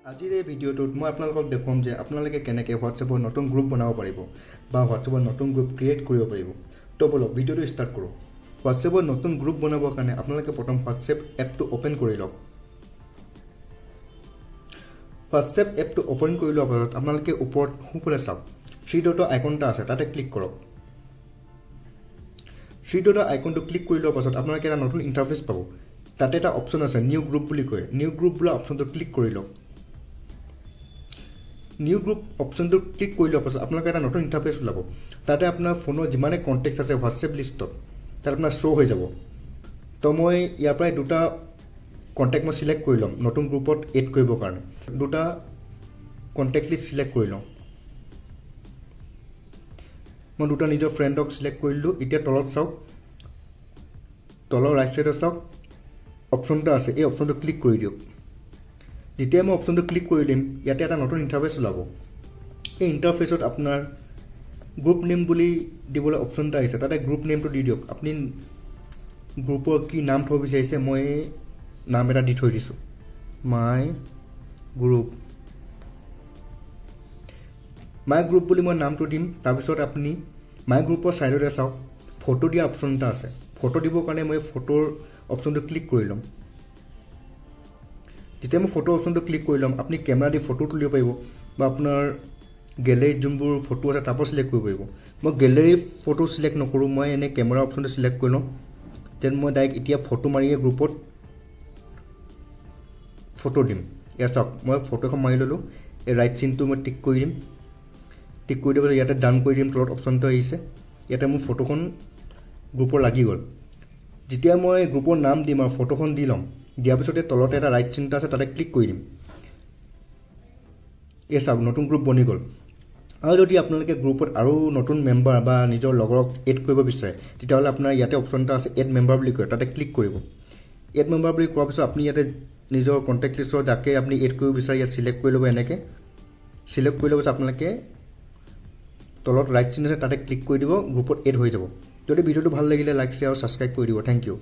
আজিৰ এই ভিডিঅ'টোত মই আপোনালোকক দেখুৱাম যে আপোনালোকে কেনেকৈ হোৱাটছএপৰ নতুন গ্ৰুপ বনাব পাৰিব বা হোৱাটছএপৰ নতুন গ্ৰুপ ক্ৰিয়েট কৰিব পাৰিব। তো বলক ভিডিঅ'টো ষ্টাৰ্ট কৰোঁ। হোৱাটছএপৰ নতুন গ্ৰুপ বনাবৰ কাৰণে আপোনালোকে প্ৰথম হোৱাটছএপ এপটো অ'পেন কৰি লওক। হোৱাটছএপ এপটো অ'পেন কৰি লোৱাৰ পাছত আপোনালোকে ওপৰত সোঁফালে চাওক, থ্ৰী ডটৰ আইকন এটা আছে, তাতে ক্লিক কৰক। থ্ৰী ডটৰ আইকনটো ক্লিক কৰি লোৱাৰ পাছত আপোনালোকে এটা নতুন ইণ্টাৰফেচ পাব। তাতে এটা অপশ্যন আছে নিউ গ্ৰুপ বুলি কয়। নিউ গ্ৰুপ বোলা অপশ্যনটো ক্লিক কৰি লওক। নিউ গ্ৰুপ অপশ্যনটো ক্লিক কৰি লোৱাৰ পাছত আপোনালোকে এটা নতুন ইণ্টাৰফেচ ওলাব। তাতে আপোনাৰ ফোনৰ যিমানে কণ্টেক্ট আছে হোৱাটছএপ লিষ্টত তাত আপোনাৰ শ্ব' হৈ যাব। তো মই ইয়াৰ পৰাই দুটা কণ্টেক্ট মই চিলেক্ট কৰি ল'ম নতুন গ্ৰুপত এড কৰিবৰ কাৰণে। দুটা কণ্টেক্ট লিষ্ট চিলেক্ট কৰি লওঁ। মই দুটা নিজৰ ফ্ৰেণ্ডক চিলেক্ট কৰিলোঁ। এতিয়া তলত চাওক, তলৰ ৰাইট ছাইডত চাওক অপশ্যন এটা আছে, এই অপশ্যনটো ক্লিক কৰি দিয়ক। যেতিয়া মই অপশ্যনটো ক্লিক কৰি দিম ইয়াতে এটা নতুন ইণ্টাৰফেচ ওলাব। এই ইণ্টাৰফেচত আপোনাৰ গ্ৰুপ নেম বুলি দিবলৈ অপশ্যন এটা আহিছে, তাতে গ্ৰুপ নেমটো দি দিয়ক। আপুনি গ্ৰুপৰ কি নাম থ'ব বিচাৰিছে, মই নাম এটা দি থৈ দিছোঁ, মাই গ্ৰুপ। মাই গ্ৰুপ বুলি মই নামটো দিম। তাৰপিছত আপুনি মাই গ্ৰুপৰ ছাইডতে চাওক ফটো দিয়া অপশ্যন এটা আছে। ফটো দিবৰ কাৰণে মই ফটোৰ অপশ্যনটো ক্লিক কৰি ল'ম। যেতিয়া মই ফটো অপশ্যনটো ক্লিক কৰি ল'ম আপুনি কেমেৰা দি ফটো তুলিব পাৰিব বা আপোনাৰ গেলেৰীত যোনবোৰ ফটো আছে তাৰ পৰা চিলেক্ট কৰিব পাৰিব। মই গেলেৰী ফটো চিলেক্ট নকৰোঁ, মই এনেই কেমেৰা অপশ্যনটো চিলেক্ট কৰি লওঁ। দেন মই ডাইৰেক্ট এতিয়া ফটো মাৰিয়ে গ্ৰুপত ফটো দিম। ইয়াত চাওক মই ফটো এখন মাৰি ল'লোঁ। এই ৰাইট চিনটো মই টিক কৰি দিম। টিক কৰি দিবলৈ ইয়াতে ডান কৰি দিম। তলত অপশ্যনটো আহিছে, ইয়াতে মোৰ ফটোখন গ্ৰুপৰ লাগি গ'ল। যেতিয়া মই গ্ৰুপৰ নাম দিম আৰু ফটোখন দি ল'ম, দিয়াৰ পিছতে তলতে এটা ৰাইট চিন এটা আছে, তাতে ক্লিক কৰি দিম। এই চাওক নতুন গ্ৰুপ বনি গ'ল। আৰু যদি আপোনালোকে গ্ৰুপত আৰু নতুন মেম্বাৰ বা নিজৰ লগৰক এড কৰিব বিচাৰে তেতিয়াহ'লে আপোনাৰ ইয়াতে অপশ্যন এটা আছে এড মেম্বাৰ বুলি কয়, তাতে ক্লিক কৰিব। এড মেম্বাৰ বুলি কোৱাৰ পিছত আপুনি ইয়াতে নিজৰ কণ্টেক্ট লিষ্টৰ যাকে আপুনি এড কৰিব বিচাৰে ইয়াত চিলেক্ট কৰি ল'ব। এনেকৈ চিলেক্ট কৰি লোৱাৰ পিছত আপোনালোকে তলত ৰাইট চিন আছে, তাতে ক্লিক কৰি দিব, গ্ৰুপত এড হৈ যাব। যদি ভিডিঅ'টো ভাল লাগিলে লাইক শ্বেয়াৰ আৰু ছাবস্ক্ৰাইব কৰি দিব। Thank U.